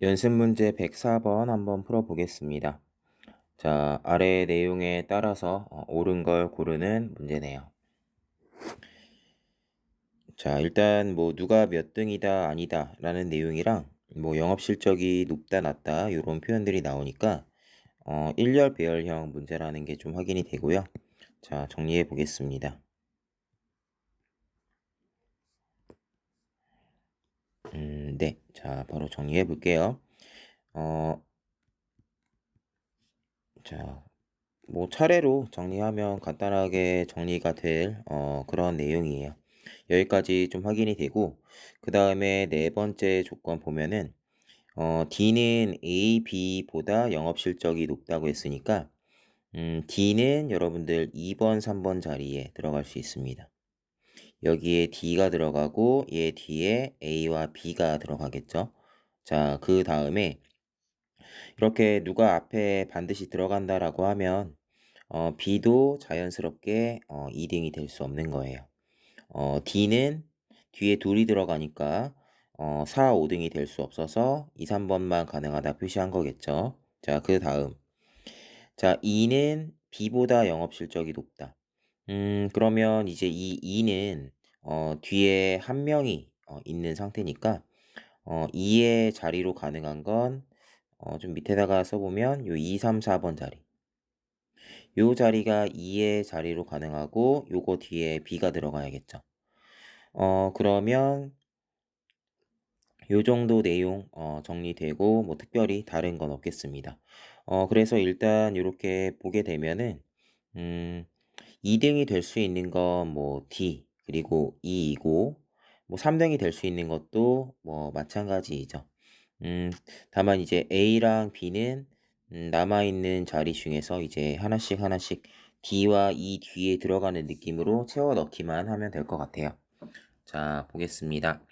연습 문제 104번 한번 풀어보겠습니다. 자, 아래 내용에 따라서 옳은 걸 고르는 문제네요. 자, 일단 뭐 누가 몇 등이다 아니다 라는 내용이랑 뭐 영업 실적이 높다 낮다 이런 표현들이 나오니까 일렬 배열형 문제라는 게 좀 확인이 되고요. 자, 정리해 보겠습니다. 네. 자, 바로 정리해 볼게요. 자, 뭐 차례로 정리하면 간단하게 정리가 될 그런 내용이에요. 여기까지 좀 확인이 되고 그 다음에 네 번째 조건 보면은 D는 A, B보다 영업 실적이 높다고 했으니까 D는 여러분들 2번, 3번 자리에 들어갈 수 있습니다. 여기에 D가 들어가고 얘 뒤에 A와 B가 들어가겠죠. 자, 그 다음에 이렇게 누가 앞에 반드시 들어간다라고 하면 B도 자연스럽게 2등이 될 수 없는 거예요. D는 뒤에 둘이 들어가니까 4, 5등이 될 수 없어서 2, 3번만 가능하다 표시한 거겠죠. 자, 그 다음. 자, E는 B보다 영업 실적이 높다. 그러면 이제 이 E는 뒤에 한 명이 있는 상태니까 2의 자리로 가능한 건 좀 밑에다가 써보면 요 2, 3, 4번 자리. 요 자리가 2의 자리로 가능하고 요거 뒤에 B가 들어가야겠죠. 그러면 요 정도 내용 정리되고 뭐 특별히 다른 건 없겠습니다. 그래서 일단 이렇게 보게 되면은 2등이 될 수 있는 건 뭐 D 그리고 E이고 뭐 3등이 될 수 있는 것도 뭐 마찬가지이죠. 다만 이제 A랑 B는 남아있는 자리 중에서 이제 하나씩 하나씩 D와 E 뒤에 들어가는 느낌으로 채워 넣기만 하면 될 것 같아요. 자, 보겠습니다.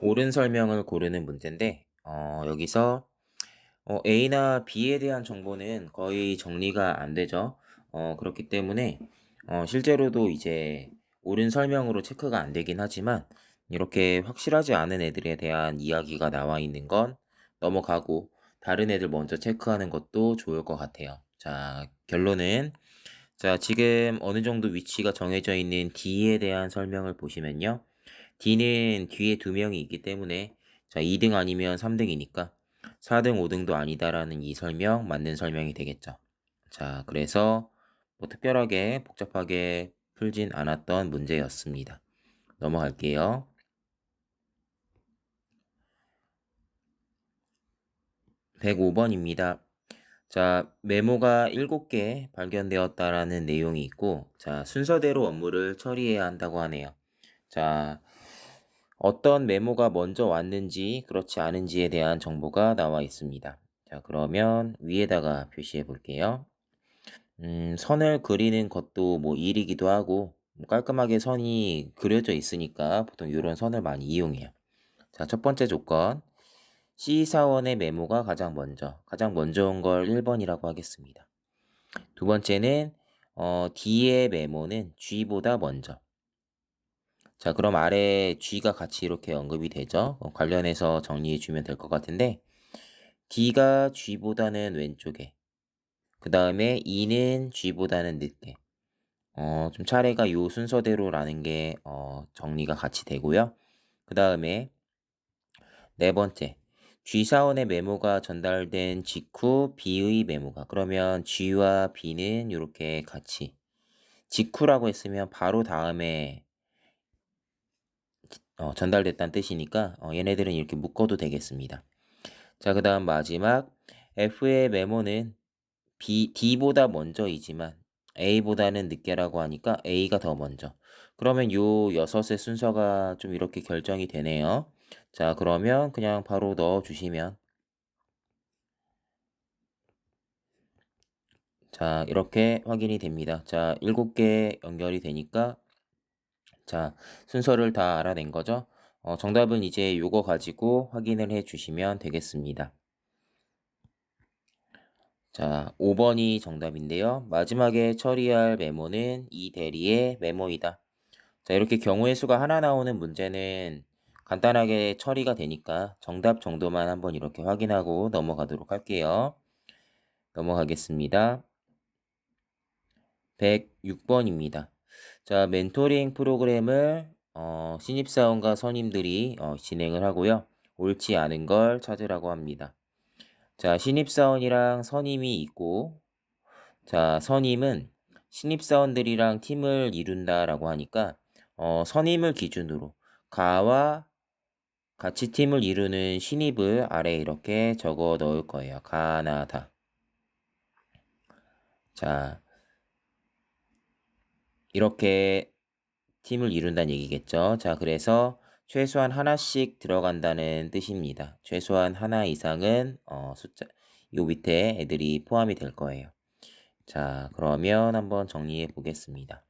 옳은 설명을 고르는 문제인데 여기서 A나 B에 대한 정보는 거의 정리가 안 되죠. 그렇기 때문에 실제로도 이제 옳은 설명으로 체크가 안 되긴 하지만 이렇게 확실하지 않은 애들에 대한 이야기가 나와 있는 건 넘어가고 다른 애들 먼저 체크하는 것도 좋을 것 같아요. 자, 결론은 자, 지금 어느 정도 위치가 정해져 있는 D에 대한 설명을 보시면요. D는 뒤에 두 명이 있기 때문에 자, 2등 아니면 3등이니까 4등, 5등도 아니다라는 이 설명 맞는 설명이 되겠죠. 자, 그래서 뭐 특별하게 복잡하게 풀진 않았던 문제였습니다. 넘어갈게요. 105번입니다. 자, 메모가 7개 발견되었다라는 내용이 있고, 자, 순서대로 업무를 처리해야 한다고 하네요. 자, 어떤 메모가 먼저 왔는지 그렇지 않은지에 대한 정보가 나와 있습니다. 자, 그러면 위에다가 표시해 볼게요. 선을 그리는 것도 뭐 일이기도 하고 깔끔하게 선이 그려져 있으니까 보통 이런 선을 많이 이용해요. 자, 첫 번째 조건. C사원의 메모가 가장 먼저 온 걸 1번이라고 하겠습니다. 두 번째는 D의 메모는 G보다 먼저. 자, 그럼 아래 G가 같이 이렇게 언급이 되죠. 관련해서 정리해 주면 될 것 같은데 D가 G보다는 왼쪽에 그 다음에 E는 G보다는 늦게 좀 차례가 요 순서대로라는 게 정리가 같이 되고요. 그 다음에 네 번째 G사원의 메모가 전달된 직후 B의 메모가 그러면 G와 B는 이렇게 같이 직후라고 했으면 바로 다음에 전달됐다는 뜻이니까 얘네들은 이렇게 묶어도 되겠습니다. 자, 그 다음 마지막 F의 메모는 D보다 먼저이지만 A보다는 늦게라고 하니까 A가 더 먼저. 그러면 요 6의 순서가 좀 이렇게 결정이 되네요. 자, 그러면 그냥 바로 넣어주시면 자, 이렇게 확인이 됩니다. 자, 7개 연결이 되니까 자, 순서를 다 알아낸 거죠. 정답은 이제 요거 가지고 확인을 해 주시면 되겠습니다. 자, 5번이 정답인데요. 마지막에 처리할 메모는 이 대리의 메모이다. 자, 이렇게 경우의 수가 하나 나오는 문제는 간단하게 처리가 되니까 정답 정도만 한번 이렇게 확인하고 넘어가도록 할게요. 넘어가겠습니다. 106번입니다. 자, 멘토링 프로그램을 신입사원과 선임들이 진행을 하고요. 옳지 않은 걸 찾으라고 합니다. 자, 신입사원이랑 선임이 있고, 자, 선임은 신입사원들이랑 팀을 이룬다라고 하니까 선임을 기준으로 가와 같이 팀을 이루는 신입을 아래에 이렇게 적어 넣을 거예요. 가나 다. 자, 이렇게 팀을 이룬다는 얘기겠죠. 자, 그래서 최소한 하나씩 들어간다는 뜻입니다. 최소한 하나 이상은 숫자 요 밑에 애들이 포함이 될 거예요. 자, 그러면 한번 정리해 보겠습니다.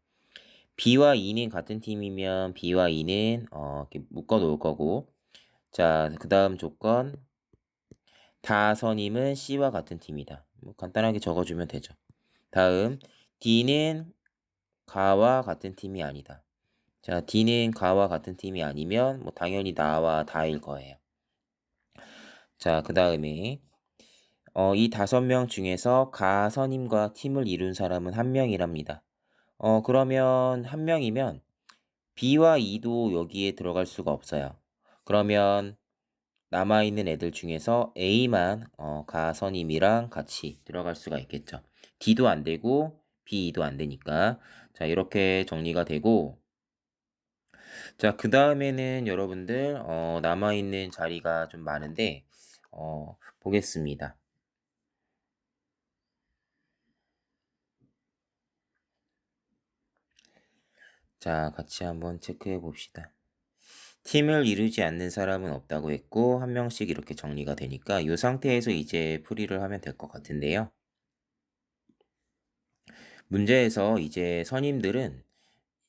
B와 E는 같은 팀이면 B와 E는 이렇게 묶어 놓을 거고, 자, 그 다음 조건 다 선임은 C와 같은 팀이다. 뭐 간단하게 적어주면 되죠. 다음 D는 가와 같은 팀이 아니다. 자, D는 가와 같은 팀이 아니면 뭐 당연히 나와 다일 거예요. 자, 그 다음에 이 5명 중에서 가 선임과 팀을 이룬 사람은 1명이랍니다. 그러면 1명이면 B와 E도 여기에 들어갈 수가 없어요. 그러면 남아있는 애들 중에서 A만 가 선임이랑 같이 들어갈 수가 있겠죠. D도 안 되고 B도 안 되니까. 자, 이렇게 정리가 되고, 자, 그 다음에는 여러분들 남아있는 자리가 좀 많은데 보겠습니다. 자, 같이 한번 체크해 봅시다. 팀을 이루지 않는 사람은 없다고 했고 1명씩 이렇게 정리가 되니까 이 상태에서 이제 풀이를 하면 될 것 같은데요. 문제에서 이제 선임들은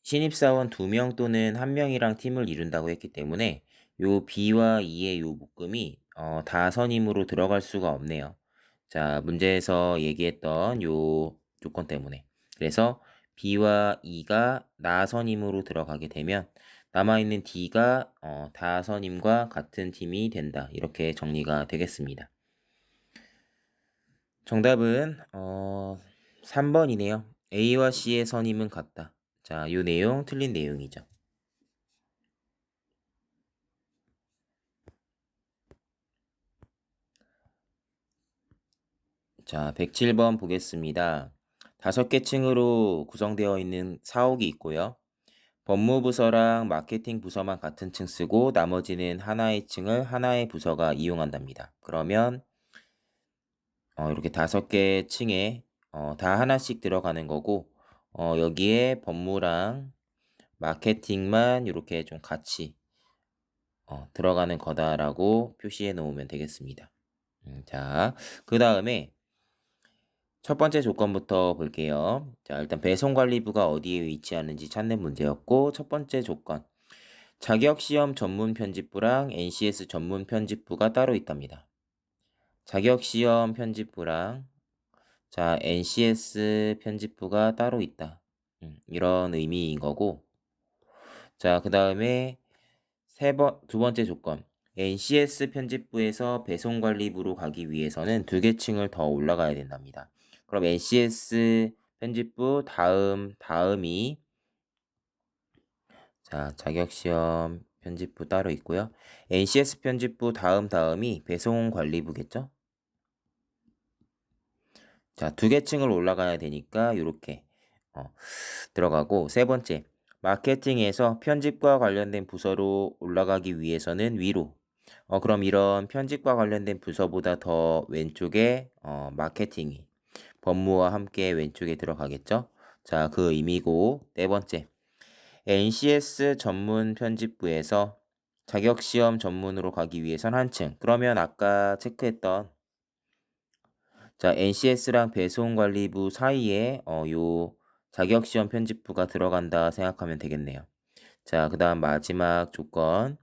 신입사원 2명 또는 1명이랑 팀을 이룬다고 했기 때문에 요 B와 E의 요 묶음이 다 선임으로 들어갈 수가 없네요. 자, 문제에서 얘기했던 요 조건 때문에. 그래서 B와 E가 나 선임으로 들어가게 되면 남아있는 D가 다 선임과 같은 팀이 된다. 이렇게 정리가 되겠습니다. 정답은 3번이네요. A와 C의 선임은 같다. 자, 요 내용 틀린 내용이죠. 자, 107번 보겠습니다. 5개 층으로 구성되어 있는 사옥이 있고요. 법무부서랑 마케팅 부서만 같은 층 쓰고 나머지는 하나의 층을 하나의 부서가 이용한답니다. 그러면 이렇게 5개 층에 다 하나씩 들어가는 거고 여기에 법무랑 마케팅만 이렇게 좀 같이 들어가는 거다라고 표시해 놓으면 되겠습니다. 자, 그 다음에 첫 번째 조건부터 볼게요. 자, 일단 배송관리부가 어디에 위치하는지 찾는 문제였고, 첫 번째 조건. 자격시험 전문 편집부랑 NCS 전문 편집부가 따로 있답니다. 자격시험 편집부랑 자, NCS 편집부가 따로 있다. 이런 의미인 거고. 자, 그 다음에 두 번째 조건. NCS 편집부에서 배송관리부로 가기 위해서는 2개 층을 더 올라가야 된답니다. 그럼 NCS 편집부 다음이 자, 자격시험 편집부 따로 있고요. NCS 편집부 다음이 배송관리부겠죠? 자, 2개 층을 올라가야 되니까 이렇게 들어가고 세 번째. 마케팅에서 편집과 관련된 부서로 올라가기 위해서는 위로. 그럼 이런 편집과 관련된 부서보다 더 왼쪽에 마케팅이 법무와 함께 왼쪽에 들어가겠죠? 자, 그 의미고 네 번째. NCS 전문 편집부에서 자격시험 전문으로 가기 위해선 한층. 그러면 아까 체크했던 자, NCS랑 배송관리부 사이에 요 자격시험 편집부가 들어간다 생각하면 되겠네요. 자, 그 다음 마지막 조건.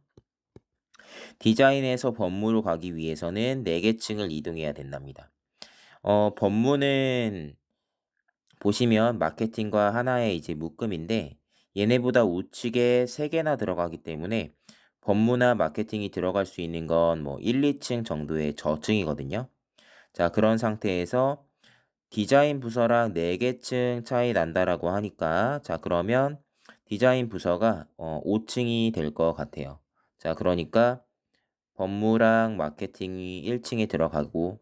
디자인에서 법무로 가기 위해서는 4개 층을 이동해야 된답니다. 법무는 보시면 마케팅과 하나의 이제 묶음인데 얘네보다 우측에 3개나 들어가기 때문에 법무나 마케팅이 들어갈 수 있는 건 뭐 1, 2층 정도의 저층이거든요. 자, 그런 상태에서 디자인 부서랑 4개 층 차이 난다라고 하니까 자, 그러면 디자인 부서가 5층이 될 것 같아요. 자, 그러니까 법무랑 마케팅이 1층에 들어가고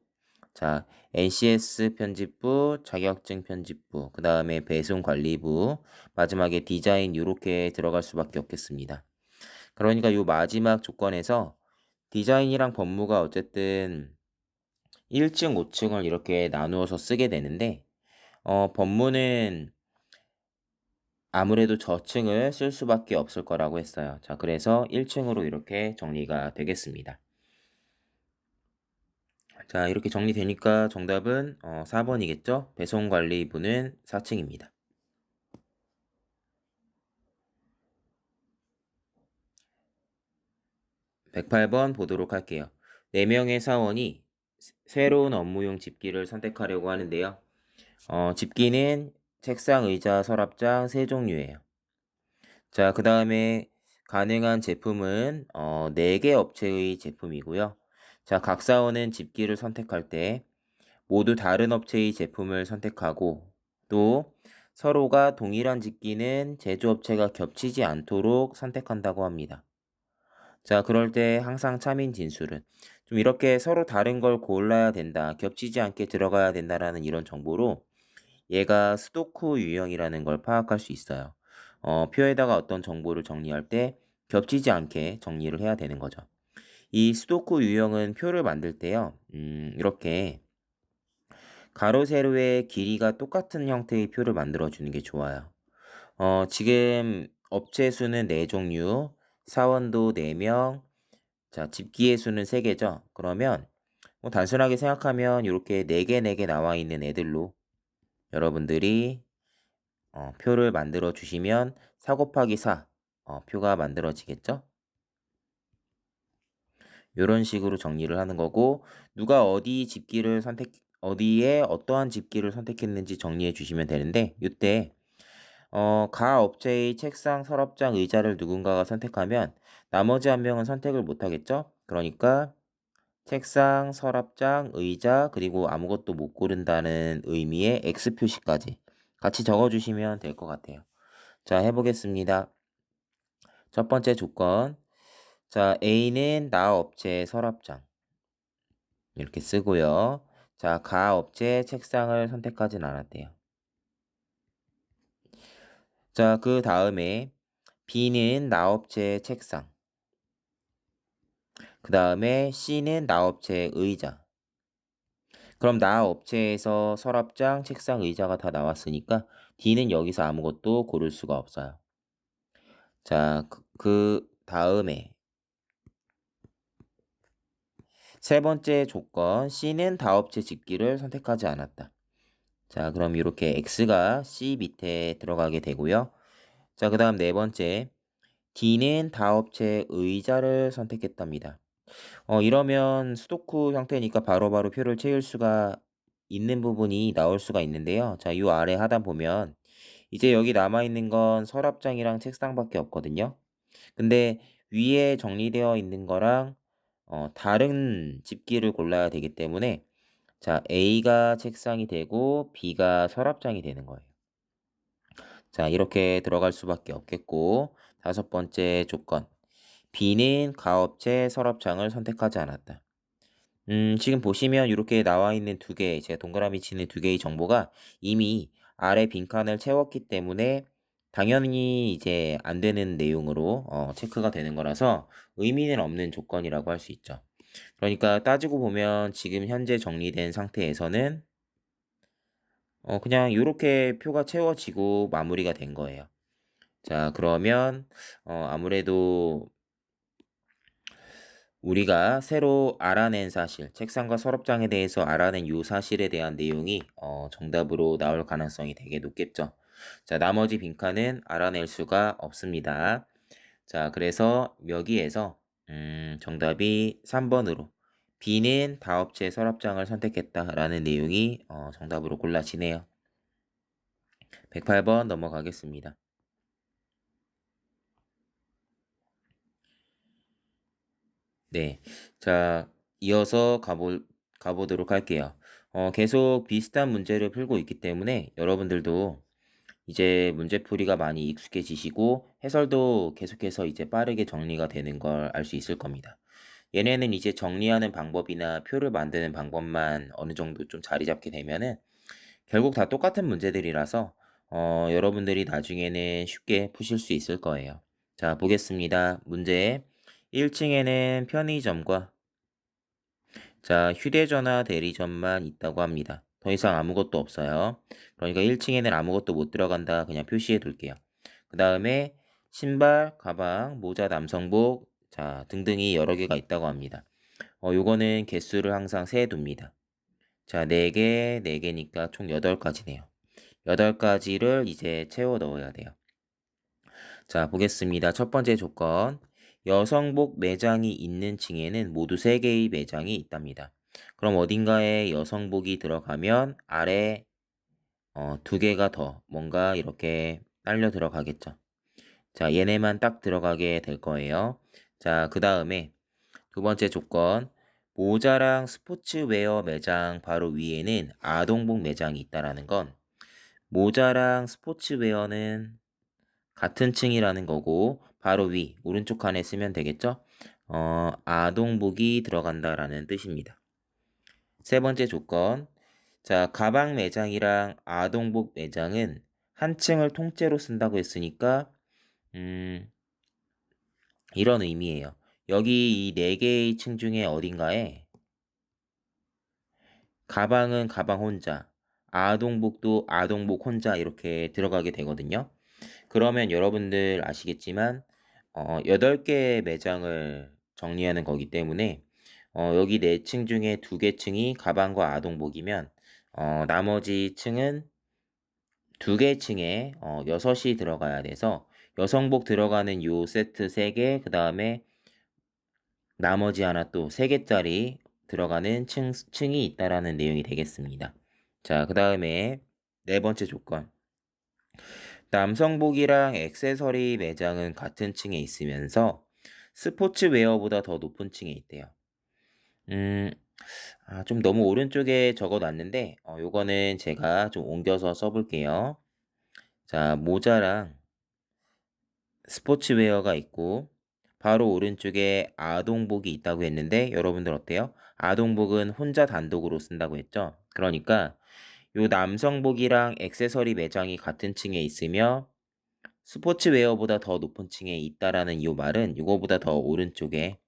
자, NCS 편집부, 자격증 편집부, 그 다음에 배송관리부, 마지막에 디자인 요렇게 들어갈 수밖에 없겠습니다. 그러니까 요 마지막 조건에서 디자인이랑 법무가 어쨌든 1층, 5층을 이렇게 나누어서 쓰게 되는데 법무는 아무래도 저층을 쓸 수밖에 없을 거라고 했어요. 자, 그래서 1층으로 이렇게 정리가 되겠습니다. 자, 이렇게 정리되니까 정답은 4번이겠죠? 배송관리부는 4층입니다. 108번 보도록 할게요. 4명의 사원이 새로운 업무용 집기를 선택하려고 하는데요. 집기는 책상, 의자, 서랍장 3종류예요. 자, 그 다음에 가능한 제품은 4개 업체의 제품이고요. 자, 각 사원은 집기를 선택할 때 모두 다른 업체의 제품을 선택하고 또 서로가 동일한 집기는 제조업체가 겹치지 않도록 선택한다고 합니다. 자, 그럴 때 항상 참인 진술은 좀 이렇게 서로 다른 걸 골라야 된다, 겹치지 않게 들어가야 된다라는 이런 정보로 얘가 스토쿠 유형이라는 걸 파악할 수 있어요. 표에다가 어떤 정보를 정리할 때 겹치지 않게 정리를 해야 되는 거죠. 이 스토쿠 유형은 표를 만들 때요, 이렇게 가로, 세로의 길이가 똑같은 형태의 표를 만들어주는 게 좋아요. 지금 업체 수는 4종류, 사원도 4명, 자, 집기의 수는 3개죠. 그러면 뭐 단순하게 생각하면 이렇게 4개, 4개 나와 있는 애들로 여러분들이 표를 만들어 주시면 4 곱하기 4 표가 만들어지겠죠. 이런 식으로 정리를 하는 거고 누가 어디에 어떠한 집기를 선택했는지 정리해 주시면 되는데 이때 가 업체의 책상, 서랍장, 의자를 누군가가 선택하면 나머지 한 명은 선택을 못 하겠죠. 그러니까 책상, 서랍장, 의자, 그리고 아무것도 못 고른다는 의미의 X 표시까지 같이 적어주시면 될 것 같아요. 자, 해보겠습니다. 첫 번째 조건. 자, A는 나 업체 서랍장. 이렇게 쓰고요. 자, 가 업체 책상을 선택하진 않았대요. 자, 그 다음에 B는 나 업체 책상. 그 다음에 C는 나 업체 의자. 그럼 나 업체에서 서랍장, 책상, 의자가 다 나왔으니까 D는 여기서 아무것도 고를 수가 없어요. 자, 그 다음에 세 번째 조건 C는 다업체 집기를 선택하지 않았다. 자, 그럼 이렇게 X가 C 밑에 들어가게 되고요. 자, 그 다음 네 번째 D는 다업체 의자를 선택했답니다. 이러면 수도쿠 형태니까 바로바로 표를 채울 수가 있는 부분이 나올 수가 있는데요. 자, 이 아래 하단 보면 이제 여기 남아있는 건 서랍장이랑 책상밖에 없거든요. 근데 위에 정리되어 있는 거랑 다른 집기를 골라야 되기 때문에 자, A가 책상이 되고 B가 서랍장이 되는 거예요. 자, 이렇게 들어갈 수밖에 없겠고 다섯 번째 조건 B는 가업체 서랍장을 선택하지 않았다. 지금 보시면 이렇게 나와 있는 두 개, 제가 동그라미 치는 두 개의 정보가 이미 아래 빈칸을 채웠기 때문에 당연히 이제 안 되는 내용으로 체크가 되는 거라서 의미는 없는 조건이라고 할 수 있죠. 그러니까 따지고 보면 지금 현재 정리된 상태에서는 그냥 이렇게 표가 채워지고 마무리가 된 거예요. 자, 그러면 아무래도 우리가 새로 알아낸 사실, 책상과 서랍장에 대해서 알아낸 요 사실에 대한 내용이 정답으로 나올 가능성이 되게 높겠죠. 자, 나머지 빈칸은 알아낼 수가 없습니다. 자, 그래서 여기에서 정답이 3번으로 B는 다업체 서랍장을 선택했다라는 내용이 정답으로 골라지네요. 108번 넘어가겠습니다. 네. 자, 이어서 가보도록 할게요. 계속 비슷한 문제를 풀고 있기 때문에 여러분들도 이제 문제풀이가 많이 익숙해지시고 해설도 계속해서 이제 빠르게 정리가 되는 걸 알 수 있을 겁니다. 얘네는 이제 정리하는 방법이나 표를 만드는 방법만 어느 정도 좀 자리 잡게 되면은 결국 다 똑같은 문제들이라서 여러분들이 나중에는 쉽게 푸실 수 있을 거예요. 자, 보겠습니다. 문제 1층에는 편의점과 자, 휴대전화 대리점만 있다고 합니다. 더 이상 아무것도 없어요. 그러니까 1층에는 아무것도 못 들어간다. 그냥 표시해 둘게요. 그 다음에 신발, 가방, 모자, 남성복, 자, 등등이 여러 개가 있다고 합니다. 요거는 개수를 항상 세 둡니다. 자, 4개, 4개니까 총 8가지네요. 8가지를 이제 채워 넣어야 돼요. 자, 보겠습니다. 첫 번째 조건. 여성복 매장이 있는 층에는 모두 3개의 매장이 있답니다. 그럼 어딘가에 여성복이 들어가면 아래 2개가 더 뭔가 이렇게 딸려 들어가겠죠. 자, 얘네만 딱 들어가게 될 거예요. 자, 그 다음에 두 번째 조건. 모자랑 스포츠웨어 매장 바로 위에는 아동복 매장이 있다라는 건 모자랑 스포츠웨어는 같은 층이라는 거고 바로 위 오른쪽 칸에 쓰면 되겠죠? 아동복이 들어간다라는 뜻입니다. 세 번째 조건. 자, 가방 매장이랑 아동복 매장은 한 층을 통째로 쓴다고 했으니까 이런 의미예요. 여기 이 4개의 층 중에 어딘가에 가방은 가방 혼자, 아동복도 아동복 혼자 이렇게 들어가게 되거든요. 그러면 여러분들 아시겠지만 8개의 매장을 정리하는 거기 때문에 여기 4층 중에 2개 층이 가방과 아동복이면 나머지 층은 2개 층에 6이 들어가야 돼서 여성복 들어가는 요 세트 3개, 그 다음에 나머지 하나 또 3개짜리 들어가는 층이 있다라는 내용이 되겠습니다. 자, 그 다음에 네 번째 조건. 남성복이랑 액세서리 매장은 같은 층에 있으면서 스포츠웨어보다 더 높은 층에 있대요. 좀 너무 오른쪽에 적어놨는데 요거는 제가 좀 옮겨서 써볼게요. 자, 모자랑 스포츠웨어가 있고 바로 오른쪽에 아동복이 있다고 했는데 여러분들 어때요? 아동복은 혼자 단독으로 쓴다고 했죠? 그러니까 요 남성복이랑 액세서리 매장이 같은 층에 있으며 스포츠웨어보다 더 높은 층에 있다라는 이 말은 이거보다 더 오른쪽에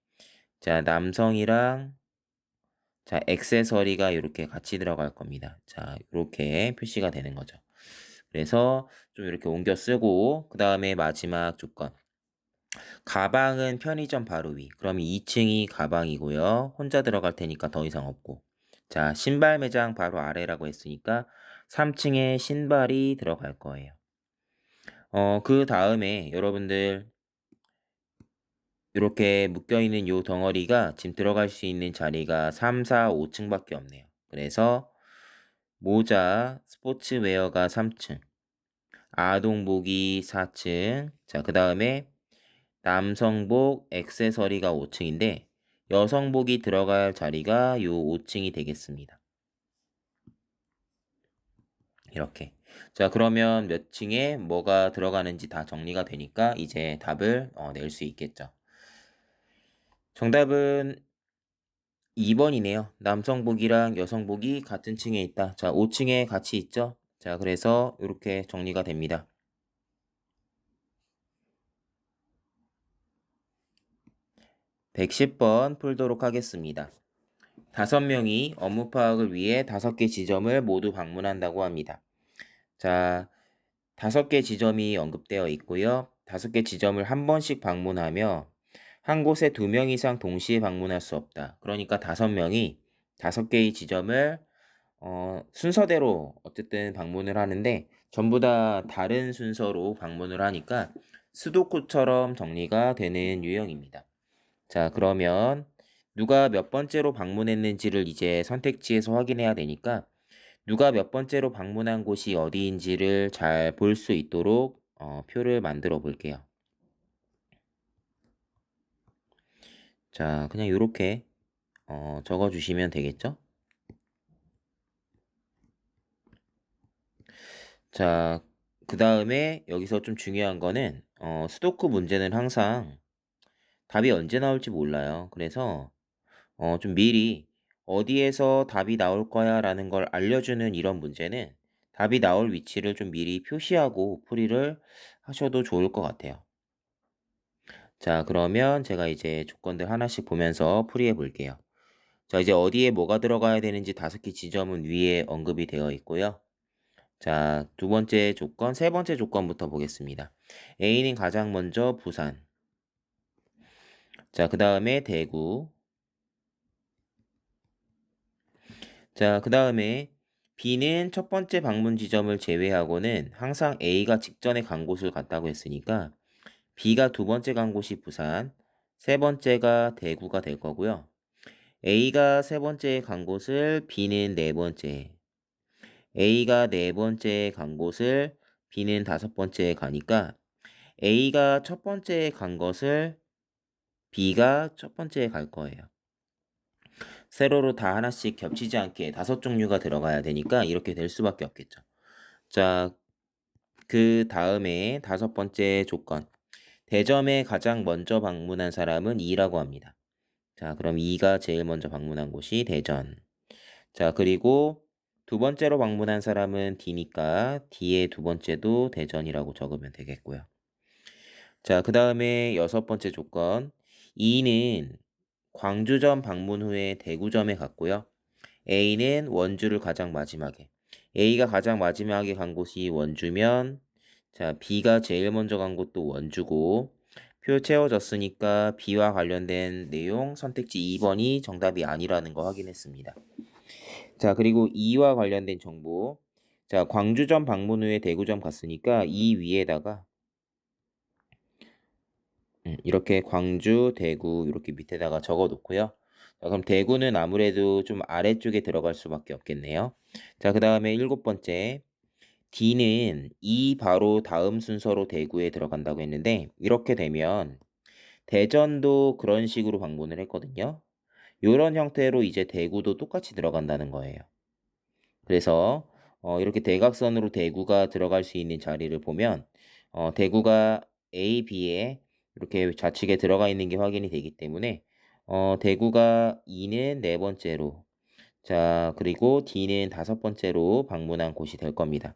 자, 남성이랑 자, 액세서리가 이렇게 같이 들어갈 겁니다. 자, 이렇게 표시가 되는 거죠. 그래서 좀 이렇게 옮겨 쓰고 그 다음에 마지막 조건. 가방은 편의점 바로 위. 그럼 2층이 가방이고요. 혼자 들어갈 테니까 더 이상 없고. 자, 신발 매장 바로 아래라고 했으니까 3층에 신발이 들어갈 거예요. 그 다음에 여러분들 이렇게 묶여있는 요 덩어리가 지금 들어갈 수 있는 자리가 3, 4, 5층밖에 없네요. 그래서 모자, 스포츠웨어가 3층, 아동복이 4층, 자, 그 다음에 남성복, 액세서리가 5층인데 여성복이 들어갈 자리가 요 5층이 되겠습니다. 이렇게. 자, 그러면 몇 층에 뭐가 들어가는지 다 정리가 되니까 이제 답을 낼 수 있겠죠. 정답은 2번이네요. 남성복이랑 여성복이 같은 층에 있다. 자, 5층에 같이 있죠? 자, 그래서 이렇게 정리가 됩니다. 110번 풀도록 하겠습니다. 5명이 업무 파악을 위해 5개 지점을 모두 방문한다고 합니다. 자, 5개 지점이 언급되어 있고요. 5개 지점을 한 번씩 방문하며 한 곳에 2명 이상 동시에 방문할 수 없다. 그러니까 5명이 5개의 지점을 순서대로 어쨌든 방문을 하는데 전부 다 다른 순서로 방문을 하니까 수도쿠처럼 정리가 되는 유형입니다. 자, 그러면 누가 몇 번째로 방문했는지를 이제 선택지에서 확인해야 되니까 누가 몇 번째로 방문한 곳이 어디인지를 잘 볼 수 있도록 표를 만들어 볼게요. 자, 그냥 요렇게 적어 주시면 되겠죠? 자, 그다음에 여기서 좀 중요한 거는 수도쿠 문제는 항상 답이 언제 나올지 몰라요. 그래서 좀 미리 어디에서 답이 나올 거야라는 걸 알려주는 이런 문제는 답이 나올 위치를 좀 미리 표시하고 풀이를 하셔도 좋을 것 같아요. 자, 그러면 제가 이제 조건들 하나씩 보면서 풀이해 볼게요. 자, 이제 어디에 뭐가 들어가야 되는지 5개 지점은 위에 언급이 되어 있고요. 자, 두 번째 조건, 세 번째 조건부터 보겠습니다. A는 가장 먼저 부산. 자, 그 다음에 대구. 자, 그 다음에 B는 첫 번째 방문 지점을 제외하고는 항상 A가 직전에 간 곳을 갔다고 했으니까 B가 두 번째 간 곳이 부산, 세 번째가 대구가 될 거고요. A가 세 번째 간 곳을 B는 네 번째, A가 네 번째 간 곳을 B는 다섯 번째에 가니까 A가 첫 번째에 간 것을 B가 첫 번째에 갈 거예요. 세로로 다 하나씩 겹치지 않게 5종류가 들어가야 되니까 이렇게 될 수밖에 없겠죠. 자, 그 다음에 5번째 조건. 대점에 가장 먼저 방문한 사람은 2라고 합니다. 자, 그럼 2가 제일 먼저 방문한 곳이 대전. 자, 그리고 두 번째로 방문한 사람은 D니까 D의 두 번째도 대전이라고 적으면 되겠고요. 자, 그 다음에 6번째 조건. 2는 광주점 방문 후에 대구점에 갔고요. A는 원주를 가장 마지막에. A가 가장 마지막에 간 곳이 원주면, 자, B가 제일 먼저 간 곳도 원주고, 표 채워졌으니까 B와 관련된 내용 선택지 2번이 정답이 아니라는 거 확인했습니다. 자, 그리고 2와 관련된 정보. 자, 광주점 방문 후에 대구점 갔으니까 이 위에다가 이렇게 광주, 대구 이렇게 밑에다가 적어 놓고요. 자, 그럼 대구는 아무래도 좀 아래쪽에 들어갈 수밖에 없겠네요. 자, 그 다음에 7번째. D는 이 바로 다음 순서로 대구에 들어간다고 했는데 이렇게 되면 대전도 그런 식으로 방문을 했거든요. 이런 형태로 이제 대구도 똑같이 들어간다는 거예요. 그래서 이렇게 대각선으로 대구가 들어갈 수 있는 자리를 보면 대구가 A, B에 이렇게 좌측에 들어가 있는 게 확인이 되기 때문에 대구가 2는 네 번째로, 자, 그리고 D는 다섯 번째로 방문한 곳이 될 겁니다.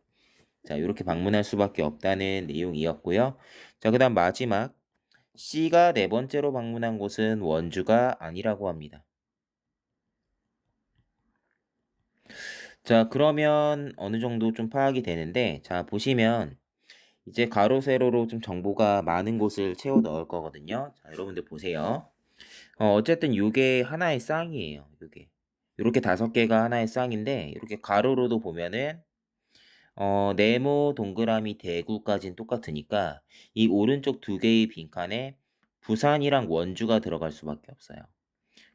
자, 이렇게 방문할 수밖에 없다는 내용이었고요. 자, 그다음 마지막 C가 네 번째로 방문한 곳은 원주가 아니라고 합니다. 자, 그러면 어느 정도 좀 파악이 되는데, 자, 보시면 이제 가로 세로로 좀 정보가 많은 곳을 채워 넣을 거거든요. 자, 여러분들 보세요. 어쨌든 요게 하나의 쌍이에요. 요게. 요렇게 5개가 하나의 쌍인데 이렇게 가로로도 보면은 네모 동그라미 대구까지는 똑같으니까 이 오른쪽 2개의 빈칸에 부산이랑 원주가 들어갈 수밖에 없어요.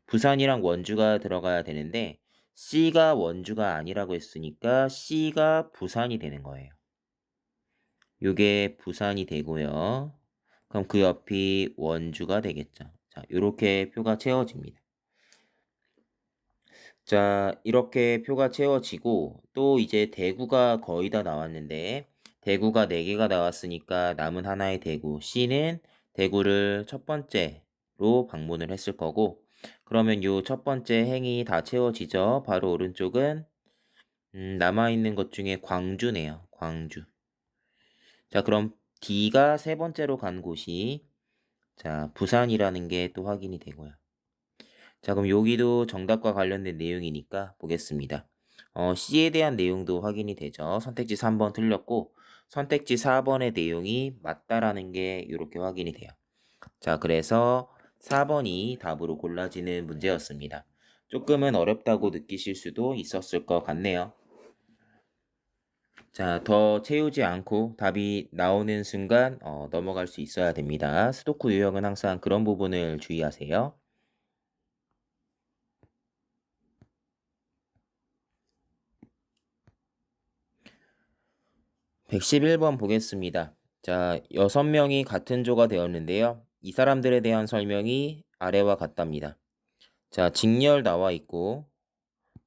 부산이랑 원주가 들어가야 되는데 C가 원주가 아니라고 했으니까 C가 부산이 되는 거예요. 요게 부산이 되고요. 그럼 그 옆이 원주가 되겠죠. 자, 요렇게 표가 채워집니다. 자, 이렇게 표가 채워지고 또 이제 대구가 거의 다 나왔는데 대구가 4개가 나왔으니까 남은 하나의 대구 C는 대구를 첫 번째로 방문을 했을 거고 그러면 요 첫 번째 행이 다 채워지죠. 바로 오른쪽은 남아있는 것 중에 광주네요. 광주. 자, 그럼 D가 세 번째로 간 곳이 자, 부산이라는 게 또 확인이 되고요. 자, 그럼 여기도 정답과 관련된 내용이니까 보겠습니다. C에 대한 내용도 확인이 되죠. 선택지 3번 틀렸고 선택지 4번의 내용이 맞다라는 게 이렇게 확인이 돼요. 자, 그래서 4번이 답으로 골라지는 문제였습니다. 조금은 어렵다고 느끼실 수도 있었을 것 같네요. 자, 더 채우지 않고 답이 나오는 순간 넘어갈 수 있어야 됩니다. 스토크 유형은 항상 그런 부분을 주의하세요. 111번 보겠습니다. 자, 6명이 같은 조가 되었는데요. 이 사람들에 대한 설명이 아래와 같답니다. 자, 직렬 나와 있고,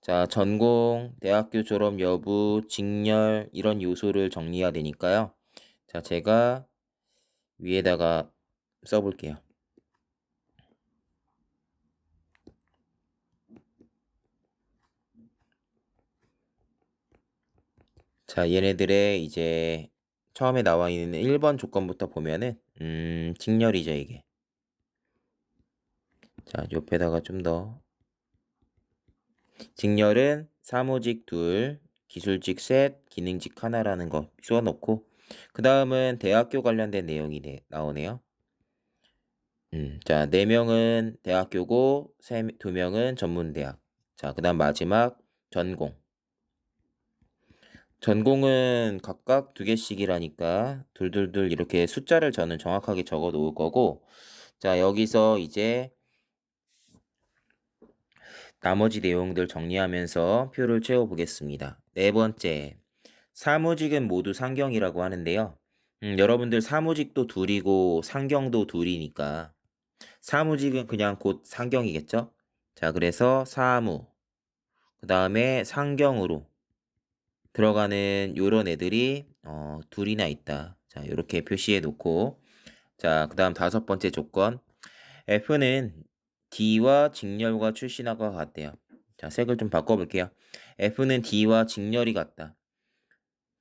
자, 전공, 대학교 졸업 여부, 직렬 이런 요소를 정리해야 되니까요. 자, 제가 위에다가 써볼게요. 자, 얘네들의 이제 처음에 나와 있는 1번 조건부터 보면은 직렬이죠, 이게. 자, 옆에다가 좀 더. 직렬은 사무직 둘, 기술직 셋, 기능직 하나라는 거 쏘아놓고, 그 다음은 대학교 관련된 내용이 나오네요. 자, 4명은 대학교고, 2명은 전문대학. 자, 그 다음 마지막 전공. 전공은 각각 2개씩이라니까 둘둘둘 이렇게 숫자를 저는 정확하게 적어 놓을 거고, 자, 여기서 이제 나머지 내용들 정리하면서 표를 채워 보겠습니다. 네 번째, 사무직은 모두 상경이라고 하는데요. 여러분들 사무직도 둘이고 상경도 둘이니까 사무직은 그냥 곧 상경이겠죠? 자, 그래서 사무, 그 다음에 상경으로 들어가는 요런 애들이 둘이나 있다. 자, 이렇게 표시해 놓고, 자, 그 다음 5번째 조건, F는 D와 직렬과 출신학과가 같대요. 자, 색을 좀 바꿔볼게요. F는 D와 직렬이 같다.